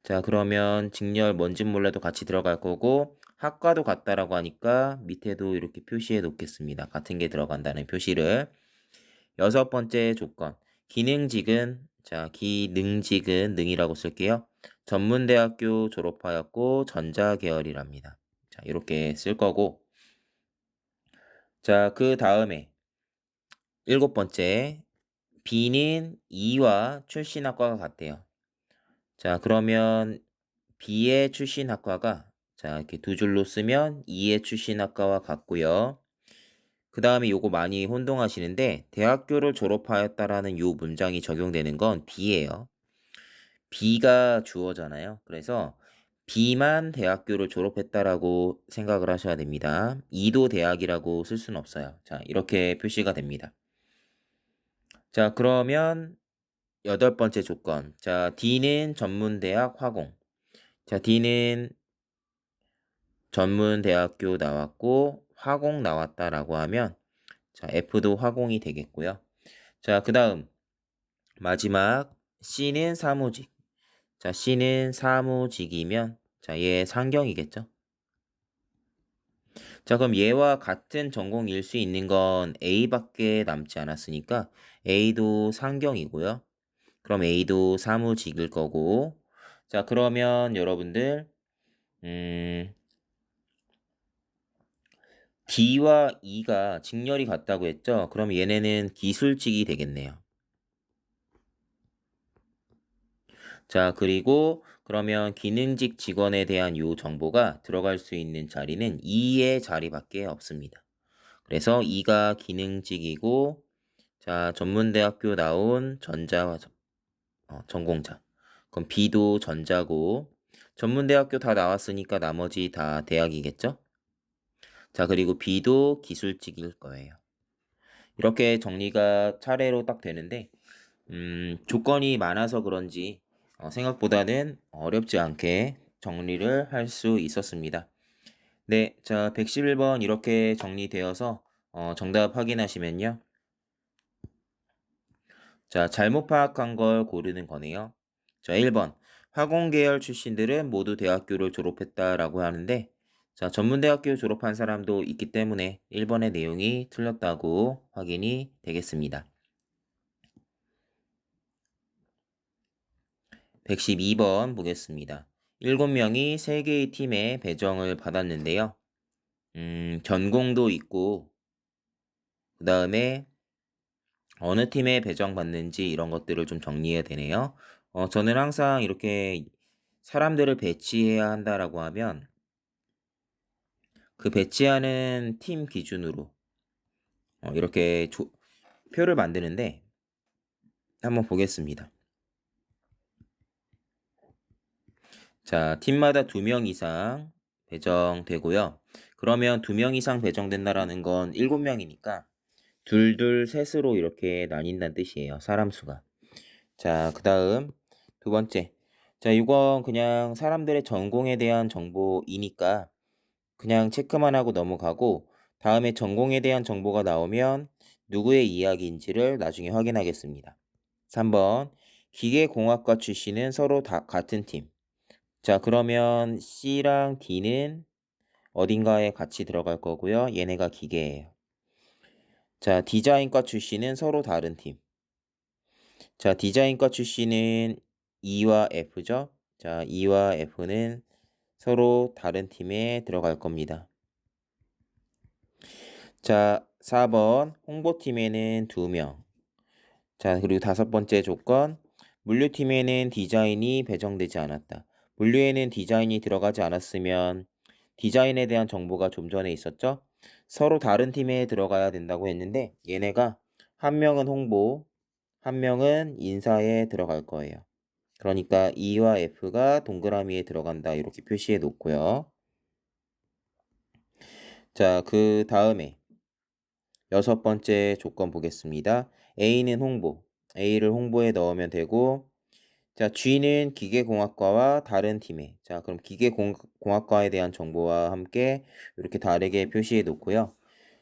자, 그러면 직렬 뭔진 몰라도 같이 들어갈 거고, 학과도 같다라고 하니까 밑에도 이렇게 표시해 놓겠습니다. 같은 게 들어간다는 표시를. 6번째 조건. 기능직은, 자, 기능직은 능이라고 쓸게요. 전문대학교 졸업하였고, 전자계열이랍니다. 자, 이렇게 쓸 거고. 자, 그 다음에 7번째. B는 E와 출신 학과가 같대요. 자, 그러면 B의 출신 학과가, 자, 이렇게 두 줄로 쓰면 E의 출신 학과와 같고요. 그 다음에 요거 많이 혼동하시는데 대학교를 졸업하였다라는 요 문장이 적용되는 건 B예요. B가 주어잖아요. 그래서 B만 대학교를 졸업했다라고 생각을 하셔야 됩니다. E도 대학이라고 쓸 수는 없어요. 자, 이렇게 표시가 됩니다. 자, 그러면 8번째 조건. 자, D는 전문대학 화공. 자, D는 전문대학교 나왔고 화공 나왔다라고 하면, 자, F도 화공이 되겠고요. 자, 그 다음 마지막 C는 사무직. 자, C는 사무직이면, 자, 얘 상경이겠죠. 자, 그럼 얘와 같은 전공일 수 있는 건 A밖에 남지 않았으니까 A도 상경이고요. 그럼 A도 사무직일 거고. 자, 그러면 여러분들 D와 E가 직렬이 같다고 했죠? 그럼 얘네는 기술직이 되겠네요. 자, 그리고 그러면 기능직 직원에 대한 요 정보가 들어갈 수 있는 자리는 2의 자리밖에 없습니다. 그래서 2가 기능직이고, 자, 전문대학교 나온 전공자. 그럼 B도 전자고, 전문대학교 다 나왔으니까 나머지 다 대학이겠죠? 자, 그리고 B도 기술직일 거예요. 이렇게 정리가 차례로 딱 되는데, 조건이 많아서 그런지 생각보다는 어렵지 않게 정리를 할 수 있었습니다. 네, 자, 111번 이렇게 정리되어서 정답 확인하시면요. 자, 잘못 파악한 걸 고르는 거네요. 자, 1번. 화공계열 출신들은 모두 대학교를 졸업했다라고 하는데, 자, 전문대학교 졸업한 사람도 있기 때문에 1번의 내용이 틀렸다고 확인이 되겠습니다. 112번 보겠습니다. 7명이 3개의 팀에 배정을 받았는데요. 전공도 있고, 그 다음에 어느 팀에 배정받는지 이런 것들을 좀 정리해야 되네요. 저는 항상 이렇게 사람들을 배치해야 한다라고 하면 그 배치하는 팀 기준으로 이렇게 표를 만드는데 한번 보겠습니다. 자, 팀마다 2명 이상 배정되고요. 그러면 2명 이상 배정된다라는 건 7명이니까 둘, 셋으로 이렇게 나뉜다는 뜻이에요. 사람 수가. 자, 그 다음 두 번째. 자, 이건 그냥 사람들의 전공에 대한 정보이니까 그냥 체크만 하고 넘어가고 다음에 전공에 대한 정보가 나오면 누구의 이야기인지를 나중에 확인하겠습니다. 3번. 기계공학과 출신은 서로 다 같은 팀. 자, 그러면 C랑 D는 어딘가에 같이 들어갈 거고요. 얘네가 기계예요. 자, 디자인과 출신은 서로 다른 팀. 자, 디자인과 출신은 E와 F죠. 자, E와 F는 서로 다른 팀에 들어갈 겁니다. 자, 4번 홍보팀에는 2명. 자, 그리고 5번째 조건. 물류팀에는 디자인이 배정되지 않았다. 물류에는 디자인이 들어가지 않았으면 디자인에 대한 정보가 좀 전에 있었죠? 서로 다른 팀에 들어가야 된다고 했는데 얘네가 한 명은 홍보, 한 명은 인사에 들어갈 거예요. 그러니까 E와 F가 동그라미에 들어간다 이렇게 표시해 놓고요. 자, 그 다음에 6번째 조건 보겠습니다. A는 홍보. A를 홍보에 넣으면 되고 자, G는 기계공학과와 다른 팀에 자, 그럼 기계공학과에 대한 정보와 함께 이렇게 다르게 표시해 놓고요.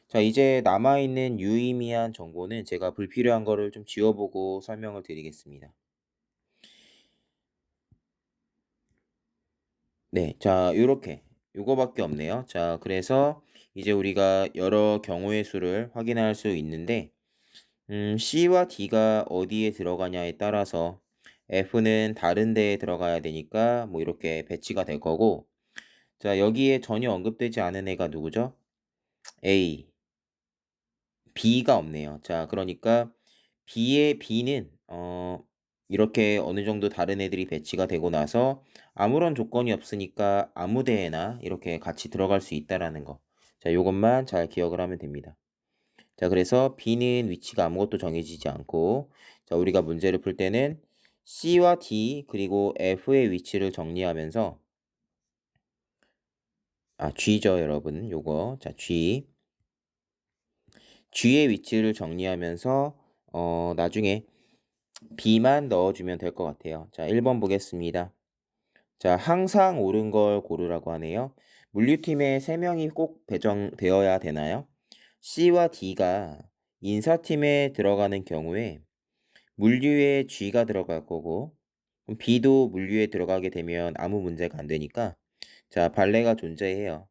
자, 이제 남아있는 유의미한 정보는 제가 불필요한 거를 좀 지워보고 설명을 드리겠습니다. 네, 자, 요거밖에 없네요. 자, 그래서 이제 우리가 여러 경우의 수를 확인할 수 있는데 C와 D가 어디에 들어가냐에 따라서 F는 다른 데에 들어가야 되니까 뭐 이렇게 배치가 될 거고 자, 여기에 전혀 언급되지 않은 애가 누구죠? A, B가 없네요. 자, 그러니까 B는 이렇게 어느 정도 다른 애들이 배치가 되고 나서 아무런 조건이 없으니까 아무 데에나 이렇게 같이 들어갈 수 있다라는 거. 자, 요것만 잘 기억을 하면 됩니다. 자, 그래서 B는 위치가 아무것도 정해지지 않고 자, 우리가 문제를 풀 때는 C와 D 그리고 F의 위치를 정리하면서 G죠, 여러분. 요거. 자, G의 위치를 정리하면서 나중에 B만 넣어주면 될 것 같아요. 자, 1번 보겠습니다. 자, 항상 옳은 걸 고르라고 하네요. 물류팀에 3명이 꼭 배정되어야 되나요? C와 D가 인사팀에 들어가는 경우에 물류에 G가 들어갈 거고 그럼 B도 물류에 들어가게 되면 아무 문제가 안 되니까 자, 발레가 존재해요.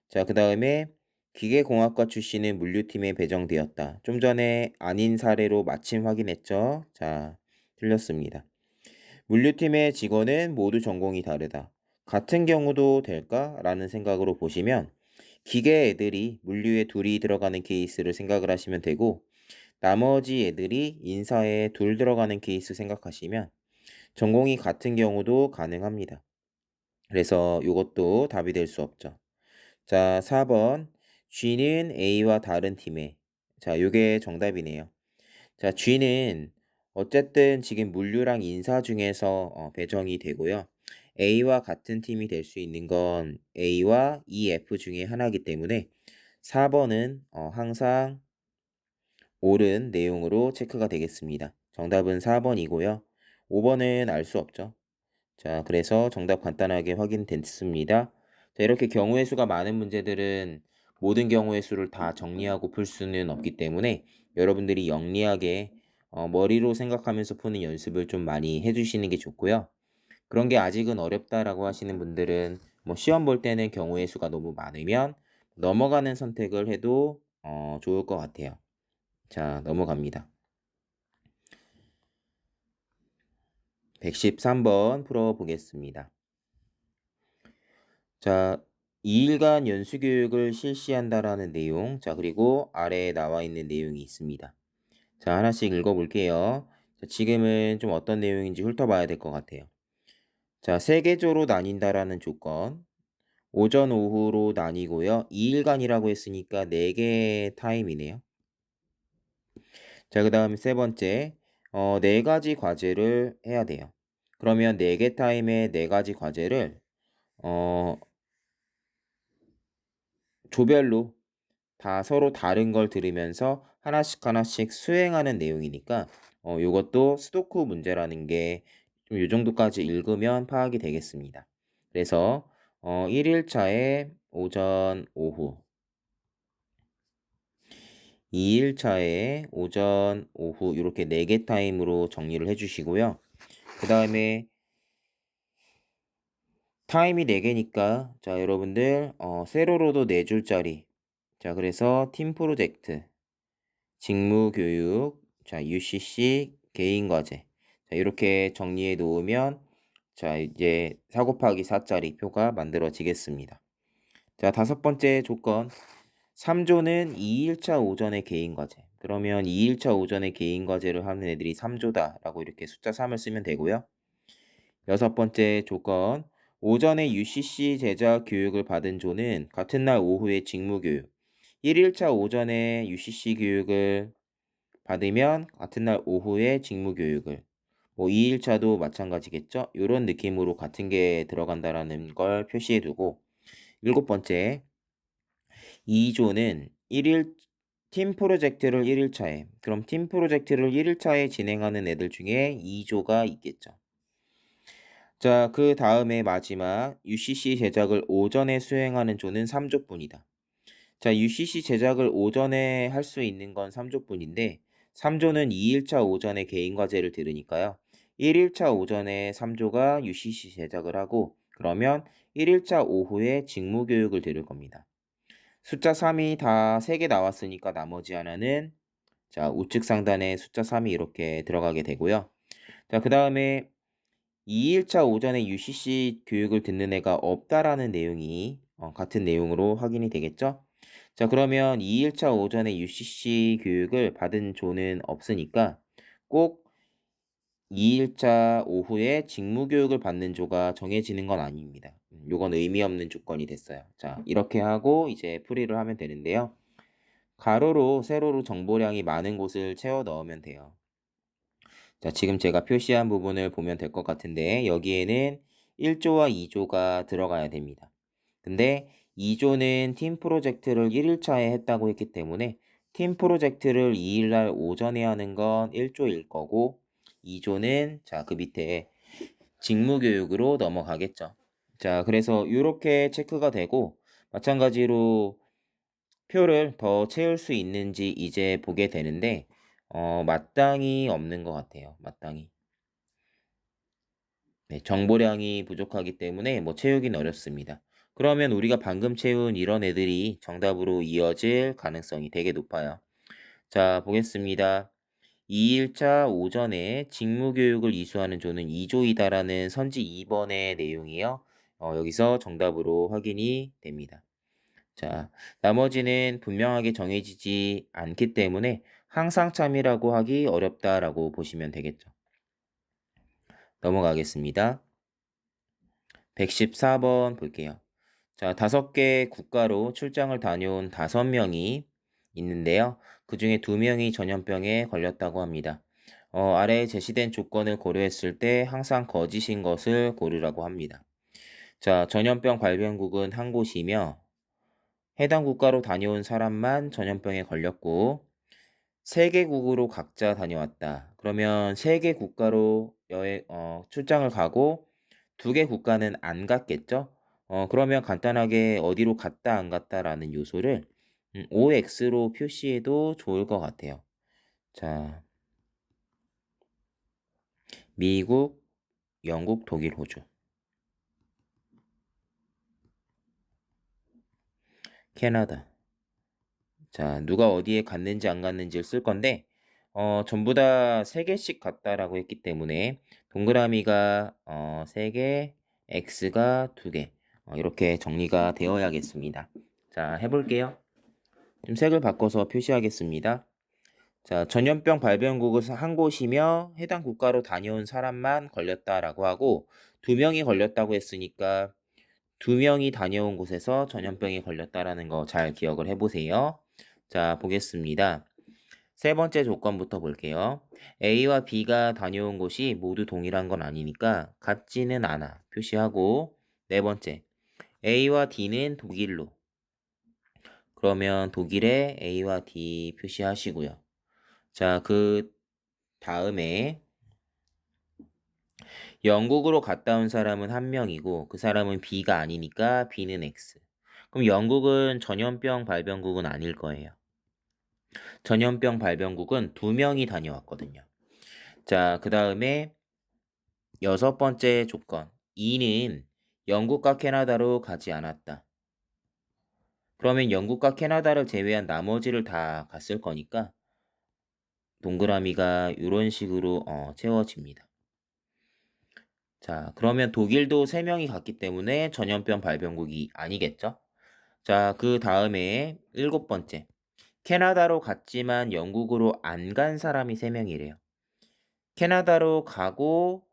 자, 그 다음에 기계공학과 출신은 물류팀에 배정되었다. 좀 전에 아닌 사례로 마침 확인했죠? 자, 틀렸습니다. 물류팀의 직원은 모두 전공이 다르다. 같은 경우도 될까? 라는 생각으로 보시면 기계 애들이 물류에 둘이 들어가는 케이스를 생각을 하시면 되고 나머지 애들이 인사에 둘 들어가는 케이스 생각하시면 전공이 같은 경우도 가능합니다. 그래서 이것도 답이 될 수 없죠. 자, 4번. G는 A와 다른 팀에. 자, 요게 정답이네요. 자, G는 어쨌든 지금 물류랑 인사 중에서 배정이 되고요. A와 같은 팀이 될 수 있는 건 A와 EF 중에 하나이기 때문에 4번은 항상 옳은 내용으로 체크가 되겠습니다. 정답은 4번이고요. 5번은 알 수 없죠. 자, 그래서 정답 간단하게 확인됐습니다. 자, 이렇게 경우의 수가 많은 문제들은 모든 경우의 수를 다 정리하고 풀 수는 없기 때문에 여러분들이 영리하게 머리로 생각하면서 푸는 연습을 좀 많이 해주시는 게 좋고요. 그런 게 아직은 어렵다라고 하시는 분들은 뭐 시험 볼 때는 경우의 수가 너무 많으면 넘어가는 선택을 해도 좋을 것 같아요. 자, 넘어갑니다. 113번 풀어보겠습니다. 자, 2일간 연수교육을 실시한다라는 내용, 자, 그리고 아래에 나와 있는 내용이 있습니다. 자, 하나씩 읽어볼게요. 자, 지금은 좀 어떤 내용인지 훑어봐야 될 것 같아요. 자, 세계조로 나뉜다라는 조건, 오전, 오후로 나뉘고요. 2일간이라고 했으니까 4개의 타임이네요. 자, 그 다음 세 번째, 4가지 과제를 해야 돼요. 그러면 4개 타임에 4가지 과제를, 조별로 다 서로 다른 걸 들으면서 하나씩 하나씩 수행하는 내용이니까 요것도 스토크 문제라는 게 좀 요 정도까지 읽으면 파악이 되겠습니다. 그래서 1일차에 오전, 오후, 2일차에 오전, 오후 이렇게 4개 타임으로 정리를 해주시고요. 그 다음에 타임이 4개니까 자 여러분들 세로로도 4줄짜리 자 그래서 팀 프로젝트 직무 교육, 자, UCC, 개인 과제. 자, 이렇게 정리해 놓으면 자, 이제 4 곱하기 4짜리 표가 만들어지겠습니다. 자, 5번째 조건. 3조는 2일차 오전에 개인 과제. 그러면 2일차 오전에 개인 과제를 하는 애들이 3조다라고 이렇게 숫자 3을 쓰면 되고요. 6번째 조건. 오전에 UCC 제작 교육을 받은 조는 같은 날 오후에 직무 교육. 1일차 오전에 UCC 교육을 받으면 같은 날 오후에 직무 교육을 2일차도 마찬가지겠죠. 이런 느낌으로 같은 게 들어간다라는 걸 표시해 두고 7번째 2조는 1일 팀 프로젝트를 1일차에 그럼 팀 프로젝트를 1일차에 진행하는 애들 중에 2조가 있겠죠. 자, 그 다음에 마지막 UCC 제작을 오전에 수행하는 조는 3조뿐이다. 자, UCC 제작을 오전에 할 수 있는 건 3조뿐인데 3조는 2일차 오전에 개인 과제를 들으니까요. 1일차 오전에 3조가 UCC 제작을 하고 그러면 1일차 오후에 직무 교육을 들을 겁니다. 숫자 3이 다 3개 나왔으니까 나머지 하나는 자, 우측 상단에 숫자 3이 이렇게 들어가게 되고요. 자, 그 다음에 2일차 오전에 UCC 교육을 듣는 애가 없다라는 내용이 같은 내용으로 확인이 되겠죠? 자, 그러면 2일차 오전에 UCC 교육을 받은 조는 없으니까 꼭 2일차 오후에 직무 교육을 받는 조가 정해지는 건 아닙니다. 요건 의미 없는 조건이 됐어요. 자, 이렇게 하고 이제 풀이를 하면 되는데요. 가로로, 세로로 정보량이 많은 곳을 채워 넣으면 돼요. 자, 지금 제가 표시한 부분을 보면 될 것 같은데 여기에는 1조와 2조가 들어가야 됩니다. 근데 2조는 팀 프로젝트를 1일차에 했다고 했기 때문에 팀 프로젝트를 2일날 오전에 하는 건 1조일 거고 2조는 자, 그 밑에 직무교육으로 넘어가겠죠. 자, 그래서 이렇게 체크가 되고 마찬가지로 표를 더 채울 수 있는지 이제 보게 되는데 마땅히 없는 것 같아요. 마땅히. 네, 정보량이 부족하기 때문에 채우긴 어렵습니다. 그러면 우리가 방금 채운 이런 애들이 정답으로 이어질 가능성이 되게 높아요. 자, 보겠습니다. 2일차 오전에 직무교육을 이수하는 조는 2조이다라는 선지 2번의 내용이요. 여기서 정답으로 확인이 됩니다. 자, 나머지는 분명하게 정해지지 않기 때문에 항상 참이라고 하기 어렵다라고 보시면 되겠죠. 넘어가겠습니다. 114번 볼게요. 자, 5개 국가로 출장을 다녀온 5명이 있는데요. 그 중에 2명이 전염병에 걸렸다고 합니다. 아래에 제시된 조건을 고려했을 때 항상 거짓인 것을 고르라고 합니다. 자, 전염병 발병국은 한 곳이며 해당 국가로 다녀온 사람만 전염병에 걸렸고 3개국으로 각자 다녀왔다. 그러면 3개 국가로 출장을 가고 2개 국가는 안 갔겠죠? 그러면 간단하게 어디로 갔다 안 갔다라는 요소를 OX로 표시해도 좋을 것 같아요. 자, 미국, 영국, 독일, 호주. 캐나다. 자, 누가 어디에 갔는지 안 갔는지를 쓸 건데 전부 다 3개씩 갔다라고 했기 때문에 동그라미가 3개, X가 2개 이렇게 정리가 되어야겠습니다. 자, 해볼게요. 좀 색을 바꿔서 표시하겠습니다. 자, 전염병 발병국은 한 곳이며 해당 국가로 다녀온 사람만 걸렸다라고 하고 2명이 걸렸다고 했으니까 2명이 다녀온 곳에서 전염병이 걸렸다라는 거 잘 기억을 해보세요. 자, 보겠습니다. 세 번째 조건부터 볼게요. A와 B가 다녀온 곳이 모두 동일한 건 아니니까 같지는 않아 표시하고 네 번째 A와 D는 독일로 그러면 독일에 A와 D 표시하시고요. 자, 그 다음에 영국으로 갔다 온 사람은 한 명이고 그 사람은 B가 아니니까 B는 X. 그럼 영국은 전염병 발병국은 아닐 거예요. 전염병 발병국은 2명이 다녀왔거든요. 자, 그 다음에 6번째 조건. E는 영국과 캐나다로 가지 않았다. 그러면 영국과 캐나다를 제외한 나머지를 다 갔을 거니까 동그라미가 이런 식으로 채워집니다. 자, 그러면 독일도 3명이 갔기 때문에 전염병 발병국이 아니겠죠? 자, 그 다음에 7번째. 캐나다로 갔지만 영국으로 안 간 사람이 3명이래요. 캐나다로 가고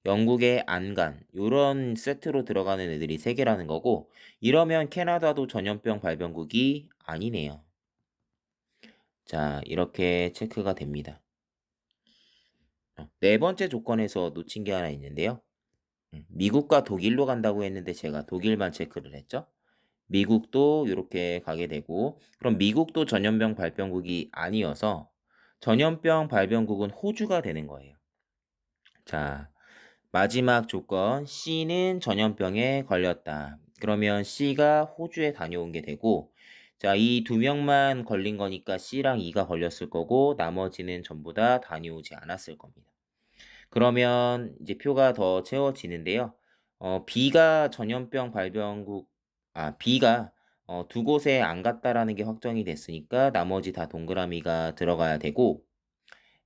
영국에 안 간, 요런 세트로 들어가는 애들이 3개라는 거고, 이러면 캐나다도 전염병 발병국이 아니네요. 자, 이렇게 체크가 됩니다. 4번째 조건에서 놓친 게 하나 있는데요. 미국과 독일로 간다고 했는데 제가 독일만 체크를 했죠. 미국도 이렇게 가게 되고, 그럼 미국도 전염병 발병국이 아니어서 전염병 발병국은 호주가 되는 거예요. 자, 마지막 조건 C는 전염병에 걸렸다. 그러면 C가 호주에 다녀온 게 되고, 자, 이 2명만 걸린 거니까 C랑 E가 걸렸을 거고 나머지는 전부 다 다녀오지 않았을 겁니다. 그러면 이제 표가 더 채워지는데요. B가 전염병 발병국, B가 2곳에 안 갔다라는 게 확정이 됐으니까 나머지 다 동그라미가 들어가야 되고,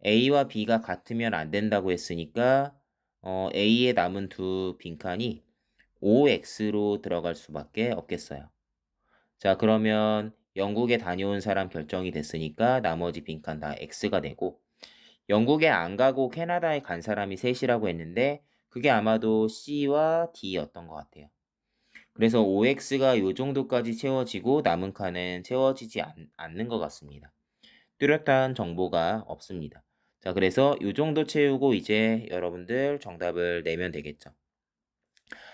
A와 B가 같으면 안 된다고 했으니까 A에 남은 2빈칸이 OX로 들어갈 수밖에 없겠어요. 자, 그러면 영국에 다녀온 사람 결정이 됐으니까 나머지 빈칸 다 X가 되고, 영국에 안 가고 캐나다에 간 사람이 셋이라고 했는데 그게 아마도 C와 D였던 것 같아요. 그래서 OX가 요 정도까지 채워지고 남은 칸은 채워지지 않는 것 같습니다. 뚜렷한 정보가 없습니다. 자, 그래서 요 정도 채우고 이제 여러분들 정답을 내면 되겠죠.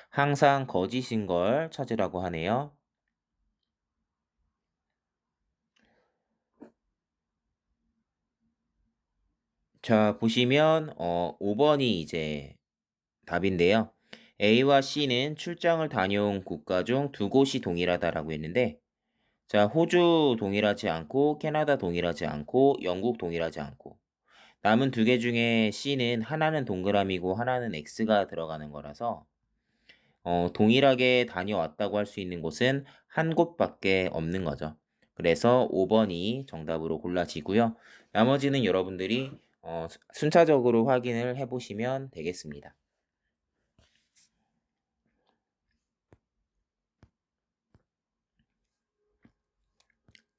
항상 거짓인 걸 찾으라고 하네요. 자, 보시면 5번이 이제 답인데요. A와 C는 출장을 다녀온 국가 중 2곳이 동일하다라고 했는데, 자, 호주 동일하지 않고 캐나다 동일하지 않고 영국 동일하지 않고 남은 2개 중에 C는 하나는 동그라미고 하나는 X가 들어가는 거라서 동일하게 다녀왔다고 할 수 있는 곳은 한 곳밖에 없는 거죠. 그래서 5번이 정답으로 골라지고요. 나머지는 여러분들이 순차적으로 확인을 해보시면 되겠습니다.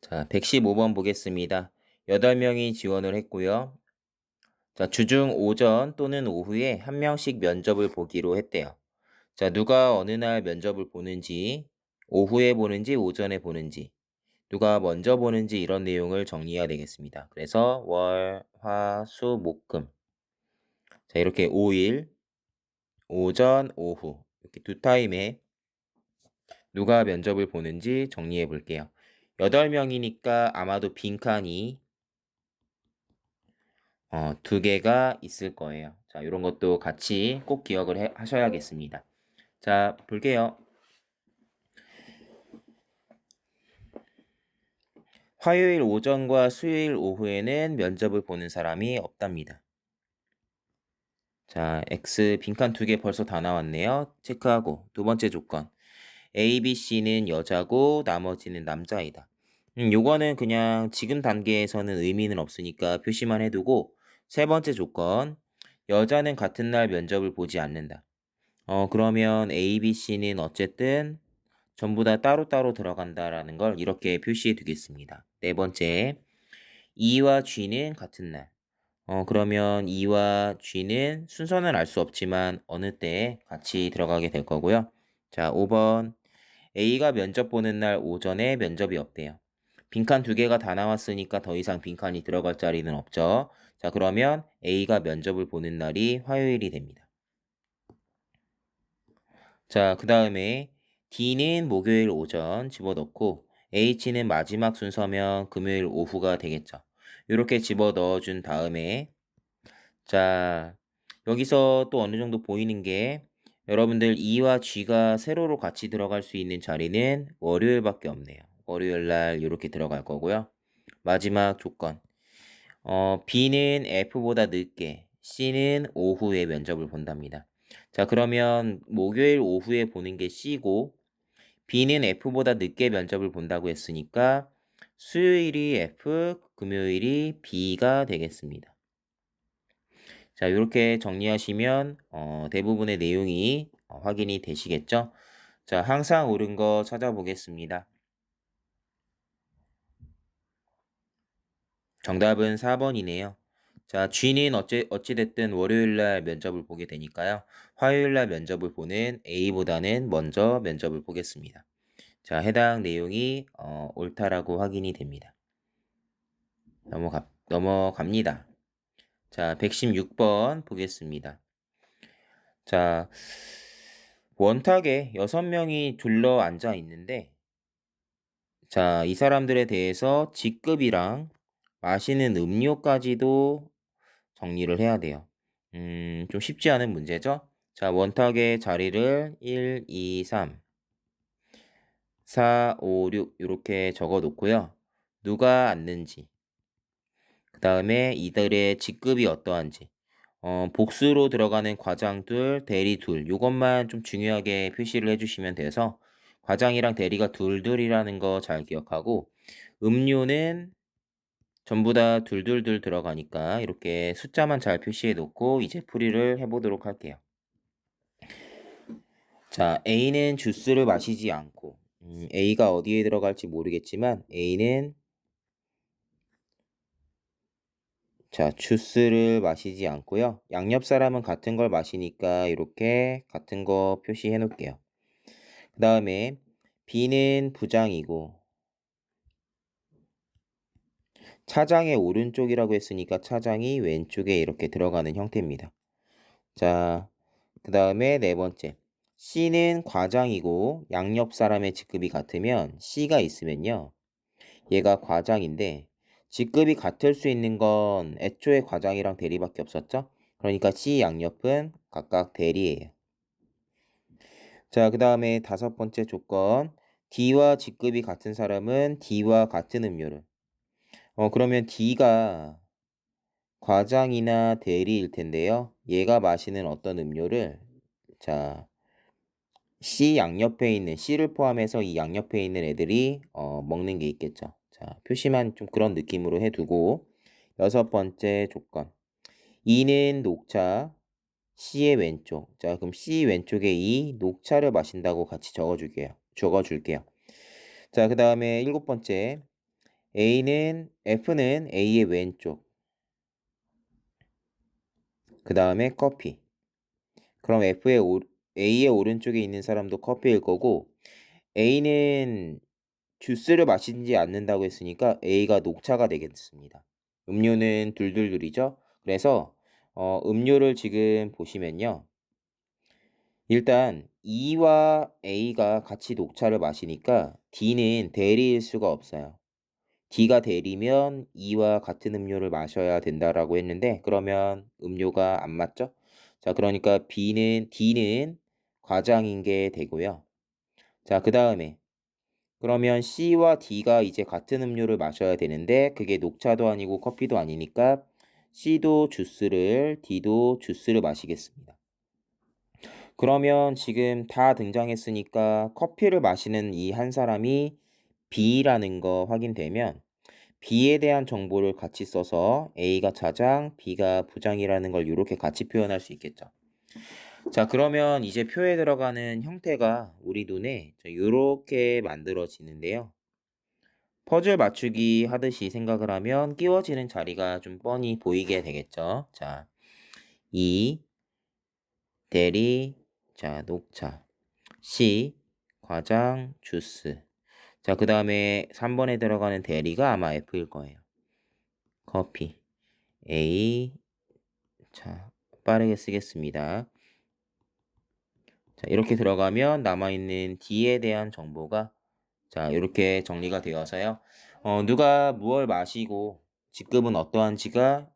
자, 115번 보겠습니다. 8명이 지원을 했고요. 자, 주중 오전 또는 오후에 한 명씩 면접을 보기로 했대요. 자, 누가 어느 날 면접을 보는지, 오후에 보는지, 오전에 보는지, 누가 먼저 보는지 이런 내용을 정리해야 되겠습니다. 그래서 월, 화, 수, 목, 금. 자, 이렇게 5일, 오전, 오후 이렇게 2타임에 누가 면접을 보는지 정리해 볼게요. 8명이니까 아마도 빈칸이 2개가 있을 거예요. 자, 이런 것도 같이 꼭 기억을 하셔야겠습니다. 자, 볼게요. 화요일 오전과 수요일 오후에는 면접을 보는 사람이 없답니다. 자, X 빈칸 2개 벌써 다 나왔네요. 체크하고 2번째 조건. A, B, C는 여자고 나머지는 남자이다. 요거는 그냥 지금 단계에서는 의미는 없으니까 표시만 해두고 3번째 조건. 여자는 같은 날 면접을 보지 않는다. 그러면 A, B, C는 어쨌든 전부 다 따로따로 들어간다라는 걸 이렇게 표시해 두겠습니다. 4번째. E와 G는 같은 날. 그러면 E와 G는 순서는 알 수 없지만 어느 때에 같이 들어가게 될 거고요. 자, 5번. A가 면접 보는 날 오전에 면접이 없대요. 빈칸 2개가 다 나왔으니까 더 이상 빈칸이 들어갈 자리는 없죠. 자, 그러면 A가 면접을 보는 날이 화요일이 됩니다. 자, 그 다음에 D는 목요일 오전 집어넣고 H는 마지막 순서면 금요일 오후가 되겠죠. 이렇게 집어 넣어준 다음에 자, 여기서 또 어느 정도 보이는 게 여러분들 E와 G가 세로로 같이 들어갈 수 있는 자리는 월요일밖에 없네요. 월요일 날 이렇게 들어갈 거고요. 마지막 조건. B는 F보다 늦게, C는 오후에 면접을 본답니다. 자, 그러면 목요일 오후에 보는 게 C고 B는 F보다 늦게 면접을 본다고 했으니까 수요일이 F, 금요일이 B가 되겠습니다. 자, 이렇게 정리하시면 대부분의 내용이 확인이 되시겠죠? 자, 항상 옳은 거 찾아보겠습니다. 정답은 4번이네요. 자, G는 어찌됐든 월요일날 면접을 보게 되니까요. 화요일날 면접을 보는 A보다는 먼저 면접을 보겠습니다. 자, 해당 내용이 옳다라고 확인이 됩니다. 넘어갑니다. 자, 116번 보겠습니다. 자, 원탁에 6명이 둘러 앉아 있는데, 자, 이 사람들에 대해서 직급이랑 마시는 음료까지도 정리를 해야 돼요. 좀 쉽지 않은 문제죠? 자, 원탁의 자리를 1, 2, 3, 4, 5, 6 이렇게 적어 놓고요. 누가 앉는지, 그 다음에 이들의 직급이 어떠한지, 복수로 들어가는 과장 둘, 대리 둘, 요것만 좀 중요하게 표시를 해주시면 돼서 과장이랑 대리가 둘둘이라는 거 잘 기억하고 음료는 전부 다 둘둘둘 들어가니까 이렇게 숫자만 잘 표시해 놓고 이제 풀이를 해보도록 할게요. 자, A는 주스를 마시지 않고 A가 어디에 들어갈지 모르겠지만 A는 자, 주스를 마시지 않고요. 양옆 사람은 같은 걸 마시니까 이렇게 같은 거 표시해 놓을게요. 그 다음에 B는 부장이고 차장의 오른쪽이라고 했으니까 차장이 왼쪽에 이렇게 들어가는 형태입니다. 자, 그 다음에 네 번째. C는 과장이고 양옆 사람의 직급이 같으면 C가 있으면요. 얘가 과장인데 직급이 같을 수 있는 건 애초에 과장이랑 대리밖에 없었죠? 그러니까 C 양옆은 각각 대리예요. 자, 그 다음에 다섯 번째 조건. D와 직급이 같은 사람은 D와 같은 음료를. 그러면 D가 과장이나 대리일 텐데요. 얘가 마시는 어떤 음료를 자, C 양옆에 있는 C를 포함해서 이 양옆에 있는 애들이 먹는 게 있겠죠. 자, 표시만 좀 그런 느낌으로 해두고 여섯 번째 조건. E는 녹차, C의 왼쪽. 자, 그럼 C 왼쪽에 이 녹차를 마신다고 같이 적어줄게요. 자, 그 다음에 일곱 번째. F는 A의 왼쪽. 그 다음에 커피. 그럼 A의 오른쪽에 있는 사람도 커피일 거고, A는 주스를 마시지 않는다고 했으니까 A가 녹차가 되겠습니다. 음료는 둘둘둘이죠. 그래서 음료를 지금 보시면요. 일단 E와 A가 같이 녹차를 마시니까 D는 대리일 수가 없어요. D가 대리면 E와 같은 음료를 마셔야 된다라고 했는데 그러면 음료가 안 맞죠? 자, 그러니까 D는 과장인 게 되고요. 자, 그 다음에 그러면 C와 D가 이제 같은 음료를 마셔야 되는데 그게 녹차도 아니고 커피도 아니니까 C도 주스를, D도 주스를 마시겠습니다. 그러면 지금 다 등장했으니까 커피를 마시는 이 한 사람이 B라는 거 확인되면 B에 대한 정보를 같이 써서 A가 차장, B가 부장이라는 걸 이렇게 같이 표현할 수 있겠죠. 자, 그러면 이제 표에 들어가는 형태가 우리 눈에 이렇게 만들어지는데요. 퍼즐 맞추기 하듯이 생각을 하면 끼워지는 자리가 좀 뻔히 보이게 되겠죠. 자, 이 대리, 자, 녹차, C, 과장, 주스. 자, 그 다음에 3번에 들어가는 대리가 아마 F일 거예요. 커피, A, 자, 빠르게 쓰겠습니다. 자, 이렇게 들어가면 남아있는 D에 대한 정보가 자, 이렇게 정리가 되어서요. 누가 무엇을 마시고 직급은 어떠한지가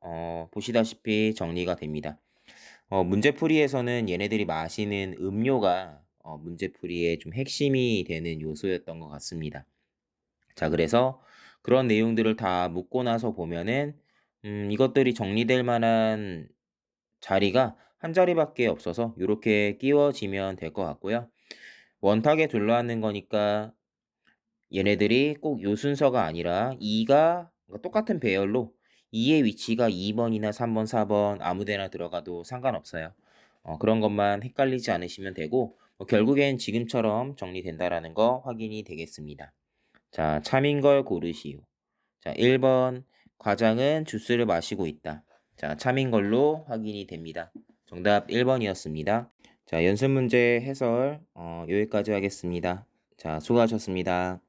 보시다시피 정리가 됩니다. 문제풀이에서는 얘네들이 마시는 음료가 문제풀이의 좀 핵심이 되는 요소였던 것 같습니다. 자, 그래서 그런 내용들을 다 묻고 나서 보면은 이것들이 정리될 만한 자리가 한 자리밖에 없어서 요렇게 끼워지면 될 것 같고요. 원탁에 둘러앉는 거니까 얘네들이 꼭 요 순서가 아니라 2가 똑같은 배열로 2의 위치가 2번이나 3번, 4번 아무 데나 들어가도 상관없어요. 그런 것만 헷갈리지 않으시면 되고 결국엔 지금처럼 정리된다라는 거 확인이 되겠습니다. 자, 참인 걸 고르시오. 자, 1번 과장은 주스를 마시고 있다. 자, 참인 걸로 확인이 됩니다. 정답 1번이었습니다. 자, 연습 문제 해설 여기까지 하겠습니다. 자, 수고하셨습니다.